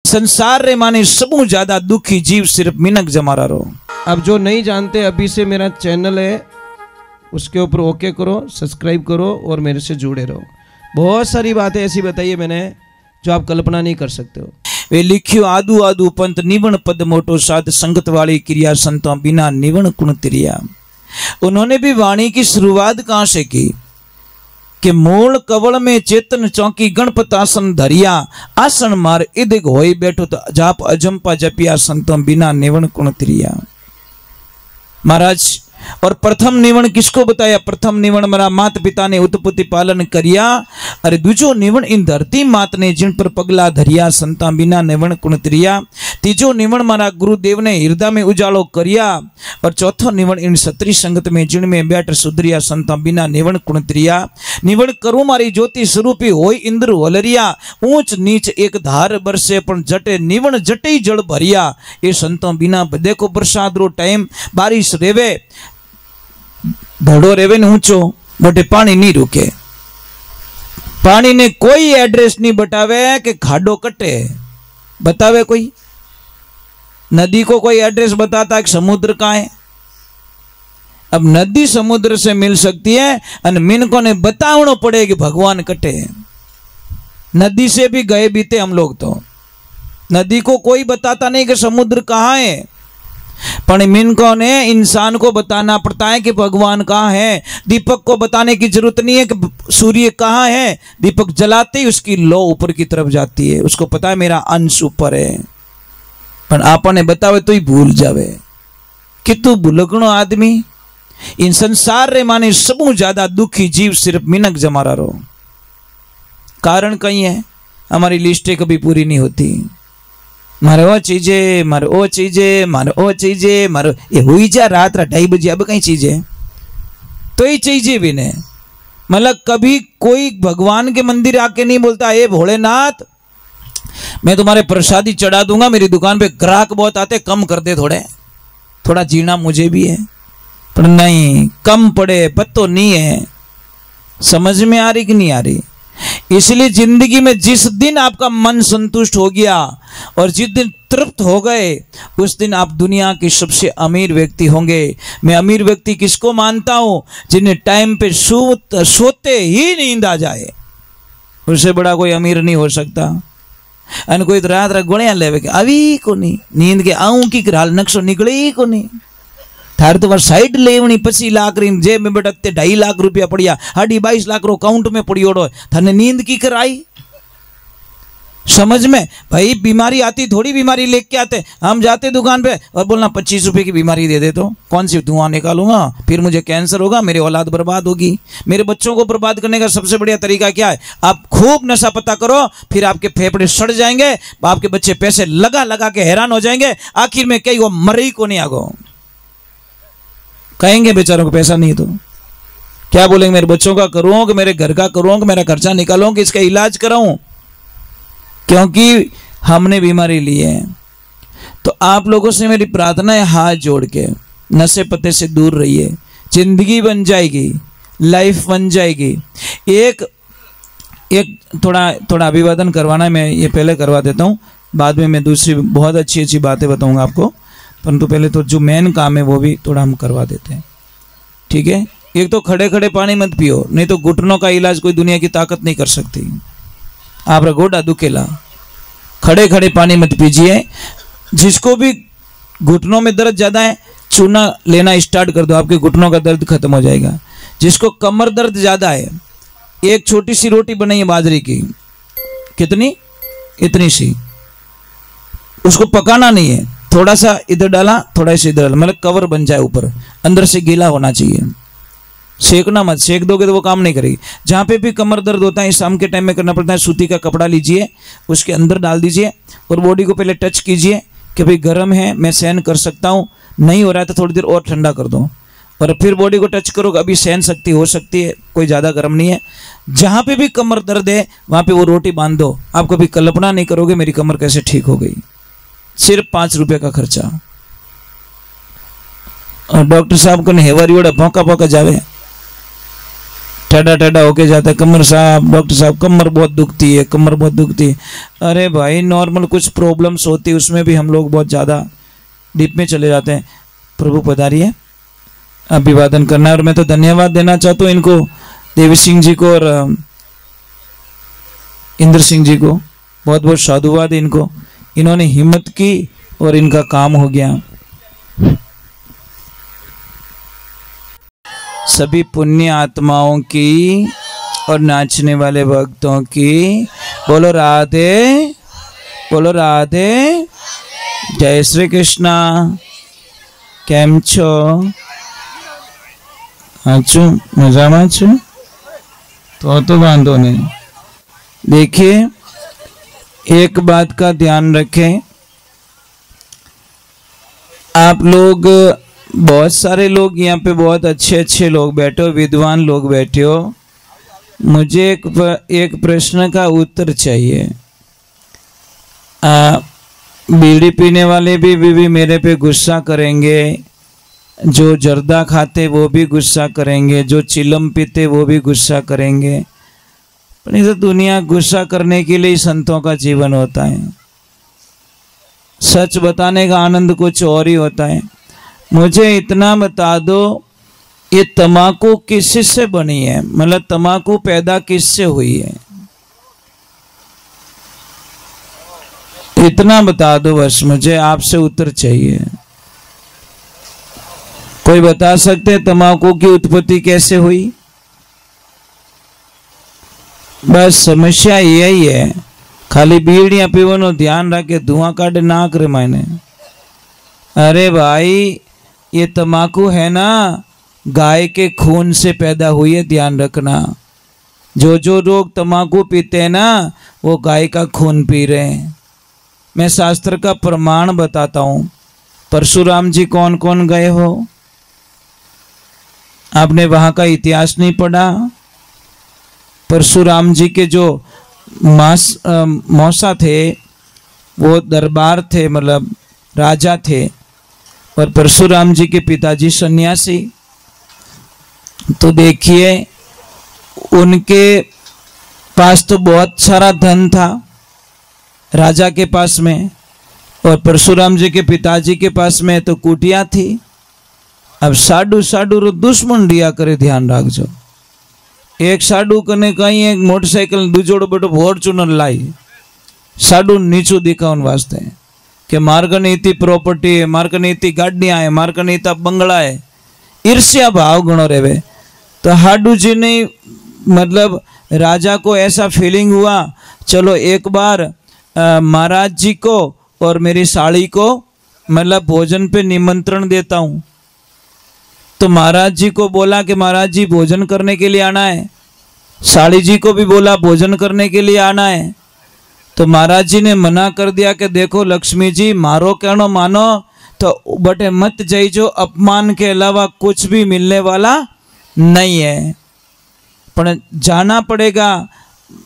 संसार रे माने सबू ज्यादा दुखी जीव सिर्फ मिनक जमारा रो। अब जो नहीं जानते अभी से मेरा चैनल है उसके ऊपर ओके करो, सब्सक्राइब करो और मेरे से जुड़े रहो। बहुत सारी बातें ऐसी बताई है मैंने जो आप कल्पना नहीं कर सकते हो। वे लिखियो आदू आदू पंत निवण पद मोटो साध संगत वाली क्रिया संतों बिना निवण कुण तिरिया। उन्होंने भी वाणी की शुरुआत कहां से की कि मूल कवल में चेतन चौकी गणपत आसन धरिया आसन मार इदिग होई बैठो तो जाप अजंपा जपिया संतों बिना निवण कुण तिरिया। महाराज और प्रथम निवण किसको बताया? प्रथम निवण मेरा माता पिता ने उत्पत्ति पालन करिया। अरे दूजो निवण इन धरती मात ने जिन पर पगला धरिया संता बिना निवण कुण तिरिया। तीजो निवण मारा गुरुदेव ने हृदय में उजालो करिया। और चौथो निवण इन सत्री संगत में जिन में बैठ सुधरिया संता बिना निवण कुण तिरिया। निवण करूं मारी ज्योति स्वरूपी होई इंद्र वलरिया। ऊंच नीच एक धार बरसे पण जटे निवण जटे जल भरिया। ये संतों बिना देखो बरसात रो टाइम बारिश रेवे धड़ो रेवे न ऊंचो बटे पानी नहीं रुके। पानी ने कोई एड्रेस नहीं बतावे कि खाडो कटे बतावे कोई। नदी को कोई एड्रेस बताता है कि समुद्र कहाँ है। अब नदी समुद्र से मिल सकती है और मिनको ने बतावनो पड़े कि भगवान कटे। नदी से भी गए बीते हम लोग तो। नदी को कोई बताता नहीं कि समुद्र कहाँ है, पर मिनको ने इंसान को बताना पड़ता है कि भगवान कहाँ है। दीपक को बताने की जरूरत नहीं है कि सूर्य कहाँ है। दीपक जलाते ही उसकी लो ऊपर की तरफ जाती है, उसको पता है मेरा अंश ऊपर है। पर आपने बतावे तो ही भूल जावे कि तू भूलगणो आदमी। इन संसार रे माने सबू ज्यादा दुखी जीव सिर्फ मिनक जमारा रो। कारण कहीं है, हमारी लिस्टें कभी पूरी नहीं होती। मारे वो चीजें, मारे वो चीजें, मारे वो चीजें, मारे ये हुई जा रात 2:30 बजे अब कहीं चीजें तो ये चीजें भी नहीं। मतलब कभी कोई भगवान के मंदिर आके नहीं बोलता ए भोलेनाथ मैं तुम्हारे प्रसादी चढ़ा दूंगा, मेरी दुकान पे ग्राहक बहुत आते कम कर दे, थोड़ा जीना मुझे भी है। पर नहीं, कम पड़े पत्तो नहीं है। समझ में आ रही कि नहीं आ रही? इसलिए जिंदगी में जिस दिन आपका मन संतुष्ट हो गया और जिस दिन तृप्त हो गए उस दिन आप दुनिया के सबसे अमीर व्यक्ति होंगे। मैं अमीर व्यक्ति किसको मानता हूं? जिन्हें टाइम पे सोते ही नींद आ जाए। उससे बड़ा कोई अमीर नहीं हो सकता। अन कोई तो रात गोलियां लेवे के अभी को नहीं नींद के आऊं की हाल नक्शो निकले ही को नहीं। थारे तो साइड लेवनी 25 लाख री जेब में बेटा 2.5 लाख रुपया पड़िया, 22 लाख रो अकाउंट में पड़ी ओडो, थाने नींद की कराई? समझ में भाई बीमारी आती थोड़ी बीमारी लेके आते। हम जाते दुकान पे और बोलना 25 रुपए की बीमारी दे दे तो कौन सी धुआं निकालूंगा, फिर मुझे कैंसर होगा, मेरी औलाद बर्बाद होगी। मेरे बच्चों को बर्बाद करने का सबसे बढ़िया तरीका क्या है? आप खूब नशा पता करो, फिर आपके फेफड़े सड़ जाएंगे, आपके बच्चे पैसे लगा लगा के हैरान हो जाएंगे, आखिर में कई वो मरी को नहीं आगो कहेंगे बेचारों को पैसा नहीं तो क्या बोलेंगे? मेरे बच्चों का करूं कि मेरे घर का करूं कि मेरा खर्चा निकालूं कि इसका इलाज कराऊं? क्योंकि हमने बीमारी ली है। तो आप लोगों से मेरी प्रार्थना है, हाथ जोड़ के नशे पत्ते से दूर रहिए। जिंदगी बन जाएगी, लाइफ बन जाएगी। एक थोड़ा अभिवादन करवाना है, मैं ये पहले करवा देता हूँ, बाद में मैं दूसरी बहुत अच्छी अच्छी बातें बताऊंगा आपको, परंतु पहले तो जो मेन काम है वो भी थोड़ा हम करवा देते हैं, ठीक है? एक तो खड़े खड़े पानी मत पियो, नहीं तो घुटनों का इलाज कोई दुनिया की ताकत नहीं कर सकती। आप गोडा दुखेला, खड़े खड़े पानी मत पीजिए। जिसको भी घुटनों में दर्द ज्यादा है चूना लेना स्टार्ट कर दो, आपके घुटनों का दर्द खत्म हो जाएगा। जिसको कमर दर्द ज्यादा है, एक छोटी सी रोटी बनाइए बाजरे की, कितनी? इतनी सी, उसको पकाना नहीं है, थोड़ा सा इधर डाला थोड़ा सा इधर डाला, मतलब कवर बन जाए, ऊपर अंदर से गीला होना चाहिए। सेकना मत, सेक दोगे तो वो काम नहीं करेगी। जहाँ पे भी कमर दर्द होता है शाम के टाइम में करना पड़ता है, सूती का कपड़ा लीजिए, उसके अंदर डाल दीजिए और बॉडी को पहले टच कीजिए कि भाई गर्म है, मैं सहन कर सकता हूँ, नहीं हो रहा है तो थोड़ी देर और ठंडा कर दो, और फिर बॉडी को टच करो, अभी सहन शक्ति हो सकती है, कोई ज़्यादा गर्म नहीं है। जहाँ पे भी कमर दर्द है वहाँ पे वो रोटी बांध दो। आप कभी कल्पना नहीं करोगे मेरी कमर कैसे ठीक हो गई। सिर्फ 5 रुपये का खर्चा। और डॉक्टर साहब को हेवारी ओड़ा भौका भौका जावे, टेढ़ा टेढ़ा होके जाता है, कमर साहब डॉक्टर साहब कमर बहुत दुखती है, कमर बहुत दुखती है। अरे भाई नॉर्मल कुछ प्रॉब्लम्स होती है, उसमें भी हम लोग बहुत ज़्यादा डीप में चले जाते हैं। प्रभु पधारिए, अभिवादन करना है। और मैं तो धन्यवाद देना चाहता हूँ इनको, देवी सिंह जी को और इंद्र सिंह जी को, बहुत बहुत साधुवाद इनको, इन्होंने हिम्मत की और इनका काम हो गया। सभी पुण्य आत्माओं की और नाचने वाले भक्तों की बोलो राधे, बोलो राधे। जय श्री कृष्णा। केम छो? आछू मजामा छू तो वांधो नहीं। देखिए एक बात का ध्यान रखें, आप लोग बहुत सारे लोग यहाँ पे बहुत अच्छे अच्छे लोग बैठे हो, विद्वान लोग बैठे हो। मुझे एक प्रश्न का उत्तर चाहिए। बीड़ी पीने वाले भी मेरे पे गुस्सा करेंगे, जो जर्दा खाते वो भी गुस्सा करेंगे, जो चिलम पीते वो भी गुस्सा करेंगे। पर इस दुनिया गुस्सा करने के लिए संतों का जीवन होता है। सच बताने का आनंद कुछ और ही होता है। मुझे इतना बता दो, ये तम्बाकू किससे बनी है? मतलब तम्बाकू पैदा किससे हुई है? इतना बता दो बस, मुझे आपसे उत्तर चाहिए। कोई बता सकते हैं तम्बाकू की उत्पत्ति कैसे हुई? बस समस्या यही है, खाली बीड़ियां पीवनो ध्यान रखे, धुआं काटे ना करे मैंने। अरे भाई ये तम्बाकू है ना, गाय के खून से पैदा हुई है, ध्यान रखना। जो लोग तम्बाकू पीते हैं ना, वो गाय का खून पी रहे हैं। मैं शास्त्र का प्रमाण बताता हूँ। परशुराम जी कौन कौन गए हो? आपने वहां का इतिहास नहीं पढ़ा? परशुराम जी के जो मौसा थे वो दरबार थे, मतलब राजा थे, और परशुराम जी के पिताजी सन्यासी। तो देखिए उनके पास तो बहुत सारा धन था राजा के पास में, और परशुराम जी के पिताजी के पास में तो कुटिया थी। अब साडू साडू दुश्मन दिया करे, ध्यान रखो। एक साडू कने कहीं एक मोटरसाइकिल दूजोड़ो बेटो फॉर्च्यूनर लाई, साडू नीचू दिखावन वास्ते कि मार्कनी इतनी प्रॉपर्टी है, मार्कनी इतनी गाड़ियां है, मार्कनी इतना बंगला है, ईर्ष्या भाव गणो रेवे। तो हाडू जी ने मतलब राजा को ऐसा फीलिंग हुआ, चलो एक बार महाराज जी को और मेरी साड़ी को मतलब भोजन पे निमंत्रण देता हूँ। तो महाराज जी को बोला कि महाराज जी भोजन करने के लिए आना है। साड़ी जी को भी बोला भोजन करने के लिए आना है। तो महाराज जी ने मना कर दिया कि देखो लक्ष्मी जी, मारो कहनो मानो तो बटे मत जाइजो, अपमान के अलावा कुछ भी मिलने वाला नहीं है, पर जाना पड़ेगा।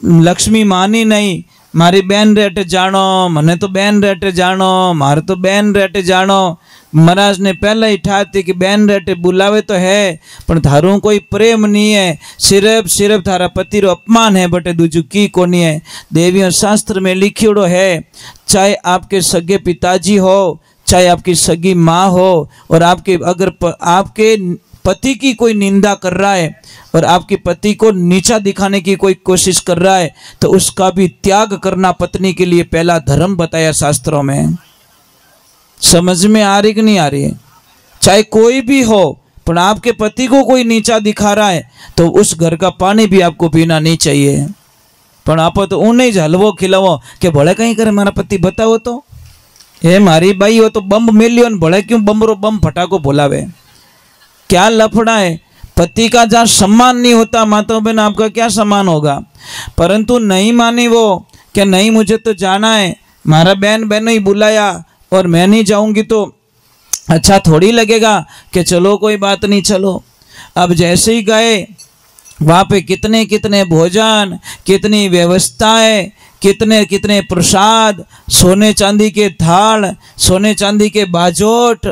लक्ष्मी मानी नहीं, मारी बहन रेटे जानो, मने तो बहन रेटे जानो, मारे तो बहन रेटे जानो। महाराज ने पहले ही ठा थी कि बहन रेटे बुलावे तो है, पर थारू कोई प्रेम नहीं है, सिर्फ थारा पति रो अपमान है, बटे दूजू की कोनी है। देवियों शास्त्र में लिखियोड़ो है, चाहे आपके सगे पिताजी हो, चाहे आपकी सगी माँ हो, और आपके अगर आपके पति की कोई निंदा कर रहा है और आपके पति को नीचा दिखाने की कोई कोशिश कर रहा है, तो उसका भी त्याग करना पत्नी के लिए पहला धर्म बताया शास्त्रों में। समझ में आ रही कि नहीं आ रही है? चाहे कोई भी हो, पर आपके पति को कोई नीचा दिखा रहा है तो उस घर का पानी भी आपको पीना नहीं चाहिए। पर आप तो उन्हें ही हलवो खिलावो कि भले कहीं करे मारा पति बताओ तो ये मारी बाई हो तो बम मिल लियो, भले क्यों बम फटाको बोलावे? क्या लफड़ा है? पति का जहाँ सम्मान नहीं होता माता बहन, आपका क्या सम्मान होगा? परंतु नहीं मानी वो कि नहीं मुझे तो जाना है, मारा बहन ही बुलाया और मैं नहीं जाऊंगी तो अच्छा थोड़ी लगेगा कि चलो कोई बात नहीं चलो। अब जैसे ही गए वहाँ पे कितने कितने भोजन, कितनी व्यवस्थाएं, कितने कितने प्रसाद, सोने चांदी के थाल, सोने चांदी के बाजोट,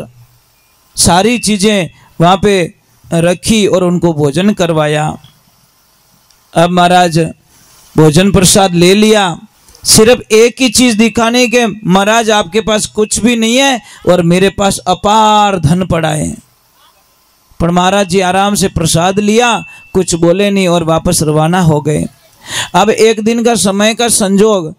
सारी चीज़ें वहाँ पे रखी और उनको भोजन करवाया। अब महाराज भोजन प्रसाद ले लिया, सिर्फ एक ही चीज दिखाने के, महाराज आपके पास कुछ भी नहीं है और मेरे पास अपार धन पड़ा है। पर महाराज जी आराम से प्रसाद लिया, कुछ बोले नहीं और वापस रवाना हो गए। अब एक दिन का समय का संजोग,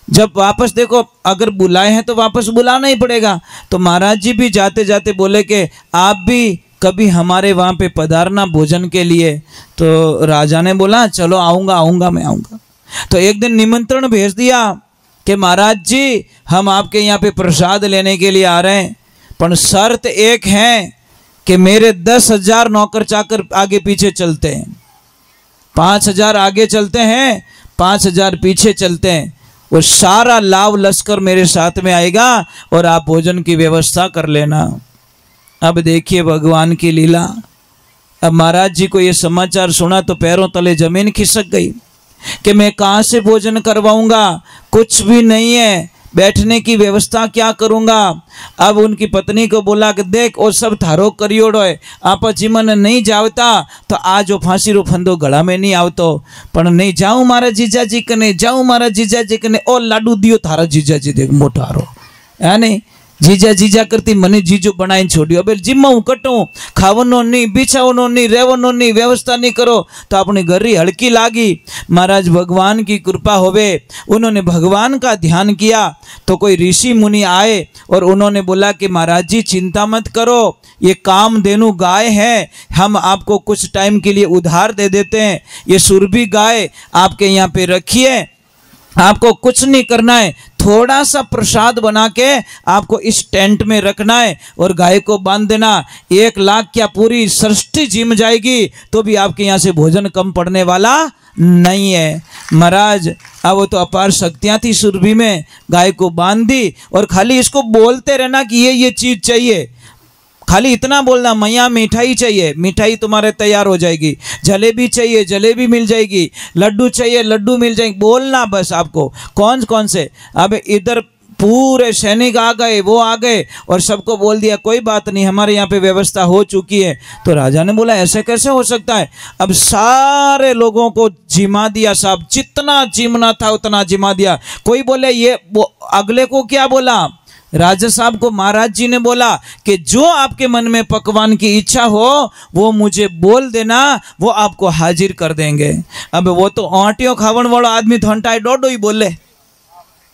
जब वापस देखो अगर बुलाए हैं तो वापस बुलाना ही पड़ेगा। तो महाराज जी भी जाते जाते बोले कि आप भी कभी हमारे वहाँ पे पधारना भोजन के लिए। तो राजा ने बोला चलो आऊँगा आऊँगा मैं आऊँगा। तो एक दिन निमंत्रण भेज दिया कि महाराज जी हम आपके यहाँ पे प्रसाद लेने के लिए आ रहे हैं, पर शर्त एक है कि मेरे 10,000 नौकर चाकर आगे पीछे चलते हैं, 5,000 आगे चलते हैं, 5,000 पीछे चलते हैं। वो सारा लाव लश्कर मेरे साथ में आएगा और आप भोजन की व्यवस्था कर लेना। अब देखिए भगवान की लीला। अब महाराज जी को ये समाचार सुना तो पैरों तले जमीन खिसक गई कि मैं कहाँ से भोजन करवाऊंगा, कुछ भी नहीं है, बैठने की व्यवस्था क्या करूंगा। अब उनकी पत्नी को बोला कि देख वो सब थारो करियोड़ो है, आप जीवन नहीं जावता तो आज वो फांसी रो फंदो गला में नहीं आवतो, पण नहीं जाऊं मारा जीजा जी कने, जाऊं मारा जीजा जी कने, ओ लाडू दियो थारा जीजा जी देख मोटारो है नहीं, जीजा जीजा करती मने जीजो बनाई छोड़ियो। अब जिम्मा हूँ कटूँ, खावनो नहीं, बिछावनो नहीं, रेवनो नहीं, व्यवस्था नहीं करो तो अपनी घरी हल्की लागी। महाराज भगवान की कृपा होवे, उन्होंने भगवान का ध्यान किया तो कोई ऋषि मुनि आए और उन्होंने बोला कि महाराज जी चिंता मत करो, ये कामधेनु गाय है, हम आपको कुछ टाइम के लिए उधार दे देते हैं, ये सुरभि गाय आपके यहाँ पे रखिए, आपको कुछ नहीं करना है, थोड़ा सा प्रसाद बना के आपको इस टेंट में रखना है और गाय को बांध देना। 1 लाख क्या पूरी सृष्टि जिम जाएगी तो भी आपके यहाँ से भोजन कम पड़ने वाला नहीं है। महाराज अब वो तो अपार शक्तियाँ थी सुरभि में, गाय को बांध दी और खाली इसको बोलते रहना कि ये चीज़ चाहिए, खाली इतना बोलना मैया मिठाई चाहिए, मिठाई तुम्हारे तैयार हो जाएगी, जलेबी चाहिए जलेबी मिल जाएगी, लड्डू चाहिए लड्डू मिल जाएंगे, बोलना बस आपको कौन कौन से। अब इधर पूरे सैनिक आ गए, वो आ गए और सबको बोल दिया कोई बात नहीं हमारे यहाँ पे व्यवस्था हो चुकी है। तो राजा ने बोला ऐसे कैसे हो सकता है। अब सारे लोगों को जिमा दिया साहब, जितना जिमना था उतना जिमा दिया। कोई बोले ये अगले को क्या बोला, राजा साहब को महाराज जी ने बोला कि जो आपके मन में पकवान की इच्छा हो वो मुझे बोल देना, वो आपको हाजिर कर देंगे। अब वो तो आंटियों खावन वाला आदमी थोंटाई डोडो ही बोले,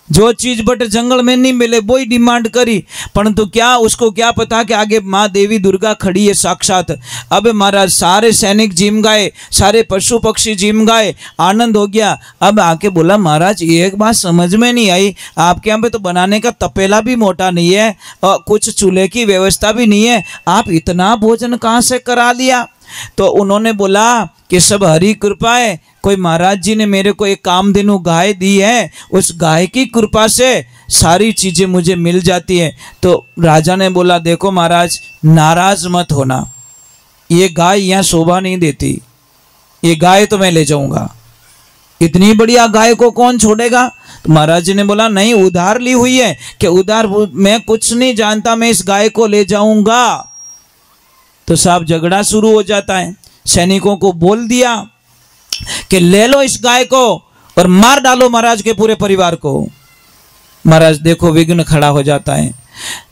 जो चीज बट जंगल में नहीं मिले वो ही डिमांड करी, परंतु क्या उसको क्या पता कि आगे माँ देवी दुर्गा खड़ी है साक्षात। अब महाराज सारे सैनिक जिम गए, सारे पशु पक्षी जिम गए, आनंद हो गया। अब आके बोला महाराज एक बात समझ में नहीं आई, आपके यहाँ पे तो बनाने का तपेला भी मोटा नहीं है और कुछ चूल्हे की व्यवस्था भी नहीं है, आप इतना भोजन कहाँ से करा लिया। तो उन्होंने बोला कि सब हरि कृपा है, कोई महाराज जी ने मेरे को एक कामधेनु गाय दी है, उस गाय की कृपा से सारी चीज़ें मुझे मिल जाती है। तो राजा ने बोला देखो महाराज नाराज मत होना, ये गाय यहाँ शोभा नहीं देती, ये गाय तो मैं ले जाऊंगा, इतनी बढ़िया गाय को कौन छोड़ेगा। तो महाराज जी ने बोला नहीं उधार ली हुई है कि उधार मैं कुछ नहीं जानता, मैं इस गाय को ले जाऊंगा। तो साहब झगड़ा शुरू हो जाता है, सैनिकों को बोल दिया कि ले लो इस गाय को और मार डालो महाराज के पूरे परिवार को। महाराज देखो विघ्न खड़ा हो जाता है।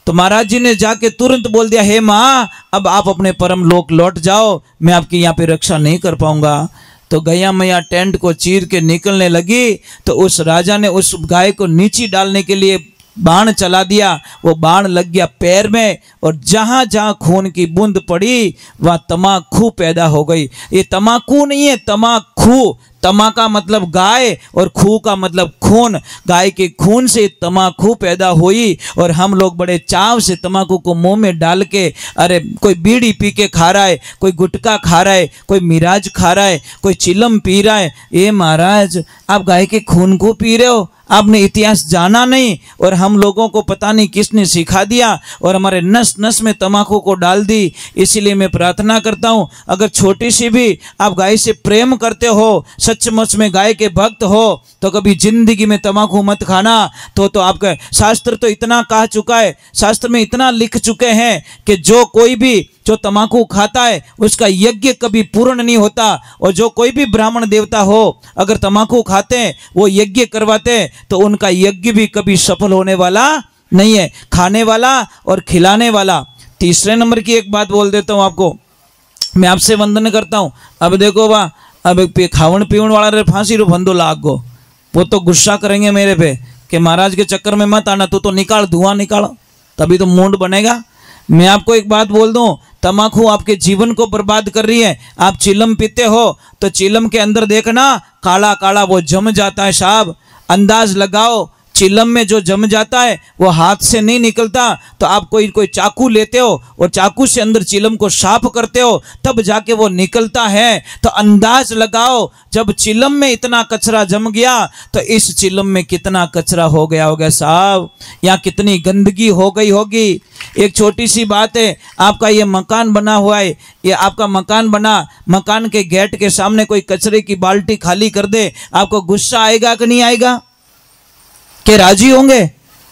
तो महाराज जी ने जाके तुरंत बोल दिया हे माँ अब आप अपने परम लोक लौट जाओ, मैं आपकी यहाँ पे रक्षा नहीं कर पाऊंगा। तो गैया मैया टेंट को चीर के निकलने लगी तो उस राजा ने उस गाय को नीचे डालने के लिए बाण चला दिया, वो बाण लग गया पैर में और जहाँ जहाँ खून की बूंद पड़ी वहाँ तमाकू पैदा हो गई। ये तमाकू नहीं है तमाकू, तमा का मतलब गाय और खू का मतलब खून, गाय के खून से तमाकू पैदा हुई और हम लोग बड़े चाव से तमाकू को मुंह में डाल के, अरे कोई बीड़ी पी के खा रहा है, कोई गुटखा खा रहा है, कोई मिराज खा रहा है, कोई चिलम पी रहा है। ये महाराज आप गाय के खून को पी रहे हो, आपने इतिहास जाना नहीं और हम लोगों को पता नहीं किसने सिखा दिया और हमारे नस नस में तमाकू को डाल दी। इसीलिए मैं प्रार्थना करता हूँ अगर छोटी सी भी आप गाय से प्रेम करते हो, सचमुच में गाय के भक्त हो, तो कभी जिंदगी में तमाकू मत खाना। तो आपका शास्त्र तो इतना कह चुका है, शास्त्र में इतना लिख चुके हैं कि जो कोई भी जो तम्बाकू खाता है उसका यज्ञ कभी पूर्ण नहीं होता। और जो कोई भी ब्राह्मण देवता हो अगर तम्बाकू खाते हैं, वो यज्ञ करवाते हैं, तो उनका यज्ञ भी कभी सफल होने वाला नहीं है। खाने वाला और खिलाने वाला। तीसरे नंबर की एक बात बोल देता हूँ आपको, मैं आपसे वंदन करता हूँ। अब देखो वाह, अब खावन पीवन वाला रे फांसी रो फंदो लाग गो, वो तो गुस्सा करेंगे मेरे पे कि महाराज के चक्कर में मत आना, तू तो निकाल, धुआं निकाल, तभी तो मूड बनेगा। मैं आपको एक बात बोल दूं, तम्बाकू आपके जीवन को बर्बाद कर रही है। आप चिलम पीते हो तो चिलम के अंदर देखना काला काला वो जम जाता है साहब। अंदाज लगाओ, चिलम में जो जम जाता है वो हाथ से नहीं निकलता। तो आप कोई चाकू लेते हो और चाकू से अंदर चिलम को साफ करते हो, तब जाके वो निकलता है। तो अंदाज लगाओ, जब चिलम में इतना कचरा जम गया तो इस चिलम में कितना कचरा हो गया होगा साहब, या कितनी गंदगी हो गई होगी। एक छोटी सी बात है, आपका ये मकान बना हुआ है, ये आपका मकान बना, मकान के गेट के सामने कोई कचरे की बाल्टी खाली कर दे, आपको गुस्सा आएगा कि नहीं आएगा? के राजी होंगे?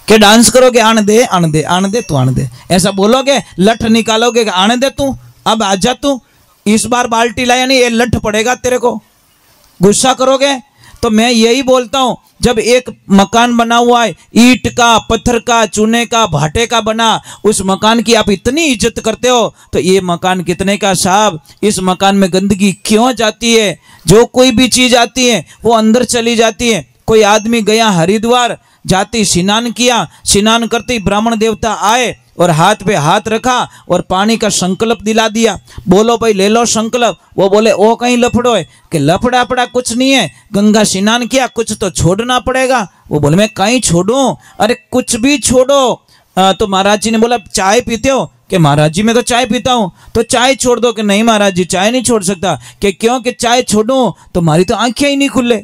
के डांस करोगे, आने दे आने दे आने दे तू आने दे, ऐसा बोलोगे? लठ निकालोगे, आने दे तू, अब आजा तू, इस बार बाल्टी लाया नहीं, ये लठ पड़ेगा तेरे को, गुस्सा करोगे? तो मैं यही बोलता हूं, जब एक मकान बना हुआ है, ईंट का, पत्थर का, चूने का, भाटे का बना, उस मकान की आप इतनी इज्जत करते हो, तो ये मकान कितने का साहब? इस मकान में गंदगी क्यों जाती है? जो कोई भी चीज आती है वो अंदर चली जाती है। कोई आदमी गया हरिद्वार, जाती स्नान किया, स्नान करते ही ब्राह्मण देवता आए और हाथ पे हाथ रखा और पानी का संकल्प दिला दिया, बोलो भाई ले लो संकल्प। वो बोले ओ कहीं लफड़ो है, कि लफड़ा पड़ा कुछ नहीं है, गंगा स्नान किया, कुछ तो छोड़ना पड़ेगा। वो बोले मैं कहीं छोड़ूं? अरे कुछ भी छोड़ो। तो महाराज जी ने बोला चाय पीते हो? कि महाराज जी मैं तो चाय पीता हूँ। तो चाय छोड़ दो। कि नहीं महाराज जी चाय नहीं छोड़ सकता। कि क्यों? कि चाय छोड़ूं तो हमारी तो आंखें ही नहीं खुले,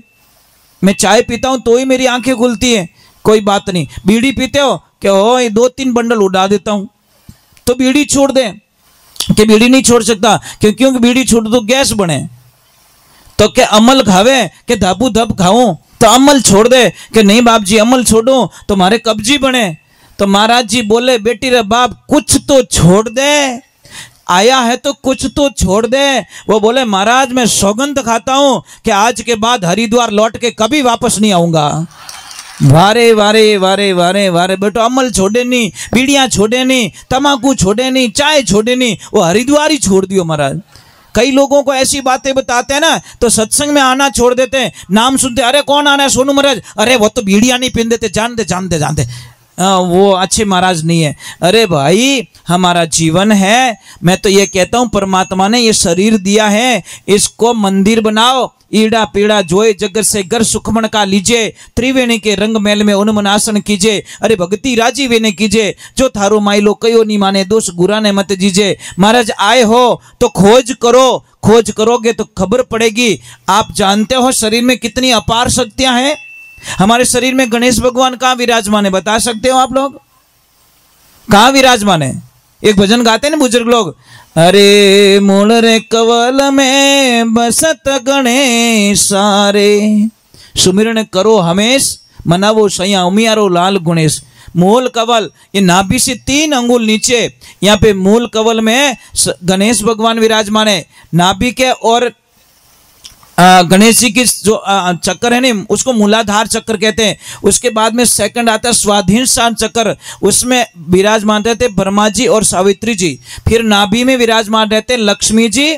मैं चाय पीता हूं तो ही मेरी आंखें खुलती है। कोई बात नहीं। बीड़ी पीते हो? कि ओ 2-3 बंडल उड़ा देता हूं, तो बीड़ी छोड़ दे। कि बीड़ी नहीं छोड़ सकता, क्योंकि बीड़ी छोड़ दो गैस बने। तो क्या अमल खावे? कि धाबू धब खाऊं, तो अमल छोड़ दे। कि नहीं बाप जी अमल छोड़ो तो हमारे कब्जी बने। तो महाराज जी बोले बेटी रे बाप कुछ तो छोड़ दे, आया है तो कुछ तो छोड़ दे। वो बोले महाराज मैं सौगंध खाता हूं कि आज के बाद हरिद्वार लौट के कभी वापस नहीं आऊंगा। वारे वारे वारे वारे वारे बेटो, अमल छोड़े नहीं, बीड़ियां छोड़े नहीं, तम्बाकू छोड़े नहीं, चाय छोड़े नहीं, वो हरिद्वार ही छोड़ दियो महाराज। कई लोगों को ऐसी बातें बताते हैं ना, तो सत्संग में आना छोड़ देते हैं, नाम सुनते अरे कौन आना है सोनू महाराज, अरे वो तो बीड़ियां नहीं पीन देते, जानते जानते जानते वो अच्छे महाराज नहीं है। अरे भाई हमारा जीवन है, मैं तो ये कहता हूं परमात्मा ने ये शरीर दिया है, इसको मंदिर बनाओ, ईड़ा पीड़ा जोए जगत से घर सुखमण का लीजिए, त्रिवेणी के रंग मैल में उन्मनासन कीजिए, अरे भक्ति राजी वेने कीजिए, जो थारो माइलो कयो नहीं माने दोष गुरा ने मत जीजे। महाराज आए हो तो खोज करो, खोज करोगे तो खबर पड़ेगी। आप जानते हो शरीर में कितनी अपार शक्तियां हैं। हमारे शरीर में गणेश भगवान कहाँ विराजमान है, बता सकते हो आप लोग? कहाँ विराजमान है? एक भजन गाते हैं ना बुजुर्ग लोग, अरे मूल रे कवल में बसत गणेश सारे, सुमिरन करो हमेश मनावो सैया उमियारो लाल गणेश। मूल कवल, ये नाभि से 3 अंगुल नीचे, यहाँ पे मूल कवल में गणेश भगवान विराजमान है। नाभि के और गणेश जी की जो चक्कर है ना, उसको मूलाधार चक्र कहते हैं। उसके बाद में सेकंड आता है स्वाधीन चक्र, उसमें विराजमान रहते ब्रह्मा जी और सावित्री जी। फिर नाभि में विराजमान रहते लक्ष्मी जी,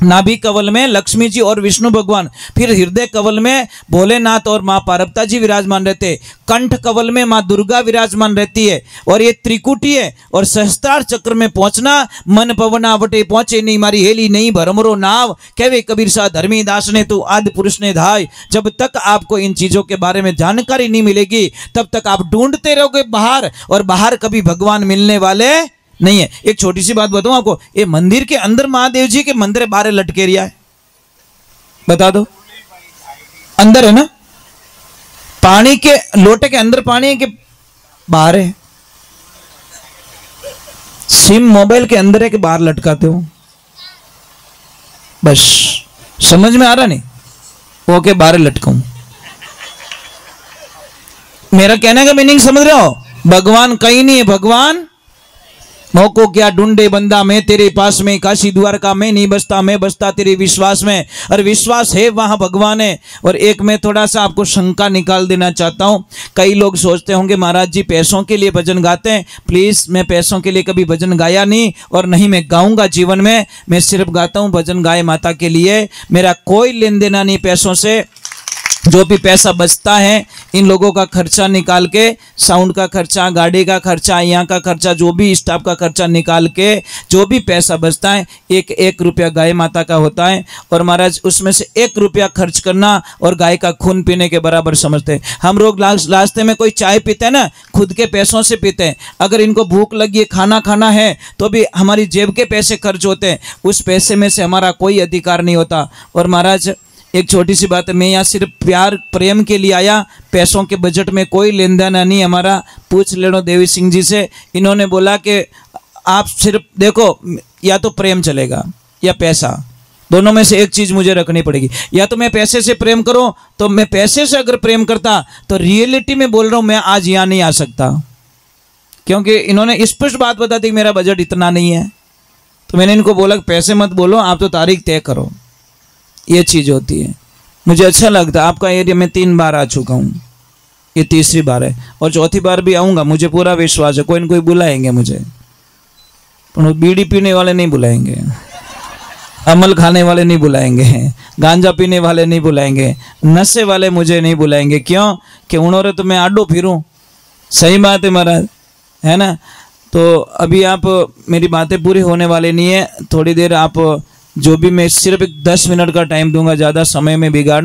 नाभि कवल में लक्ष्मी जी और विष्णु भगवान। फिर हृदय कवल में भोलेनाथ और माँ पार्वती जी विराजमान रहते। कंठ कवल में माँ दुर्गा विराजमान रहती है। और ये त्रिकुटी है। और सहस्त्रार चक्र में पहुंचना, मन पवना वटे पहुंचे नहीं मारी हेली नहीं भरमरो नाव, कहवे कबीर सा धर्मी दास ने तू आदि पुरुष ने धाय। जब तक आपको इन चीजों के बारे में जानकारी नहीं मिलेगी तब तक आप ढूंढते रहोगे बाहर, और बाहर कभी भगवान मिलने वाले नहीं है। एक छोटी सी बात बताऊं आपको, ये मंदिर के अंदर महादेव जी के मंदिर बाहर लटके रिया है, बता दो? अंदर है ना, पानी के लोटे के अंदर पानी है कि बाहर है? सिम मोबाइल के अंदर है कि बाहर लटकाते हो? बस समझ में आ रहा नहीं? वो के बाहर लटकाऊं, मेरा कहने का मीनिंग समझ रहे हो? भगवान कहीं नहीं है, भगवान मौको क्या ढूंढे बंदा, मैं तेरे पास में, काशी द्वारका में नहीं बसता, मैं बसता तेरे विश्वास में, और विश्वास है वहां भगवान है। और एक मैं थोड़ा सा आपको शंका निकाल देना चाहता हूं। कई लोग सोचते होंगे महाराज जी पैसों के लिए भजन गाते हैं। प्लीज, मैं पैसों के लिए कभी भजन गाया नहीं और नहीं मैं गाऊंगा जीवन में। मैं सिर्फ गाता हूं भजन गाय माता के लिए। मेरा कोई लेन देना नहीं पैसों से। जो भी पैसा बचता है इन लोगों का खर्चा निकाल के, साउंड का खर्चा, गाड़ी का खर्चा, यहाँ का खर्चा, जो भी स्टाफ का खर्चा निकाल के जो भी पैसा बचता है, एक एक रुपया गाय माता का होता है। और महाराज उसमें से 1 रुपया खर्च करना और गाय का खून पीने के बराबर समझते हैं। हम लोग रास्ते में कोई चाय पीते हैं ना, खुद के पैसों से पीते हैं। अगर इनको भूख लगी है, खाना खाना है, तो भी हमारी जेब के पैसे खर्च होते हैं। उस पैसे में से हमारा कोई अधिकार नहीं होता। और महाराज एक छोटी सी बात है, मैं यहाँ सिर्फ प्यार प्रेम के लिए आया, पैसों के बजट में कोई लेन देन नहीं हमारा। पूछ लेना देवी सिंह जी से, इन्होंने बोला कि आप सिर्फ देखो, या तो प्रेम चलेगा या पैसा, दोनों में से एक चीज मुझे रखनी पड़ेगी। या तो मैं पैसे से प्रेम करूं, तो मैं पैसे से अगर प्रेम करता तो रियलिटी में बोल रहा हूं मैं आज यहाँ नहीं आ सकता, क्योंकि इन्होंने स्पष्ट बात बता दी मेरा बजट इतना नहीं है। तो मैंने इनको बोला पैसे मत बोलो, आप तो तारीख तय करो। ये चीज़ होती है। मुझे अच्छा लगता है। आपका एरिया में 3 बार आ चुका हूँ, ये तीसरी बार है और चौथी बार भी आऊँगा। मुझे पूरा विश्वास है कोई न कोई बुलाएंगे मुझे, पर बीड़ी पीने वाले नहीं बुलाएंगे, अमल खाने वाले नहीं बुलाएंगे, गांजा पीने वाले नहीं बुलाएंगे, नशे वाले मुझे नहीं बुलाएंगे। क्यों कि उन्होंने तो मैं आडो फिरूँ। सही बात है महाराज, है ना। तो अभी आप मेरी बातें पूरी होने वाली नहीं है, थोड़ी देर आप जो भी, मैं सिर्फ 10 मिनट का टाइम दूंगा, ज़्यादा समय में बिगाड़ना